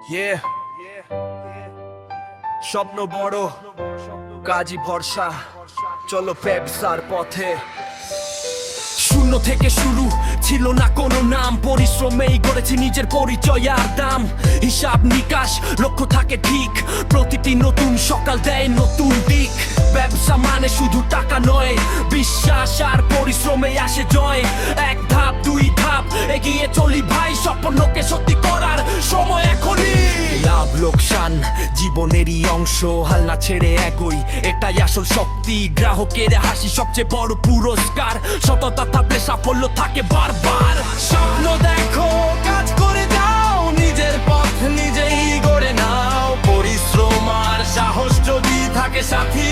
Yeah. স্বপ্ন বড়, কাজী ভরসা, চলো ব্যবসার পথে। শূন্য থেকে শুরু, ছিল না কোনো নাম, পরিশ্রমেই গড়েছি নিজের পরিচয় আর দাম। হিসাব নিকাশ, লক্ষ্য থাকে ঠিক, প্রতিটি নতুন সকাল দেয় নতুন দিক। ব্যবসা মানে শুধু টাকা নয়, বিশ্বাস আর পরিশ্রমে আসে জয়। এক ধাপ দুই ধাপ এগিয়ে চলি ভাই, স্বপ্নকে সত্যি করার সময় এখনই। লাভ লোকসান জীবনেরই অংশ, হাল না ছেড়ে এগোই, এটাই আসল শক্তি। গ্রাহকের হাসি সবচেয়ে বড় পুরস্কার, সততা থাকলে সাফল্য থাকে বারবার। স্বপ্ন দেখো, কাজ করে যাও, নিজের পথ নিজেই গড়ে নাও। পরিশ্রম আর সাহস যদি থাকে সাথী,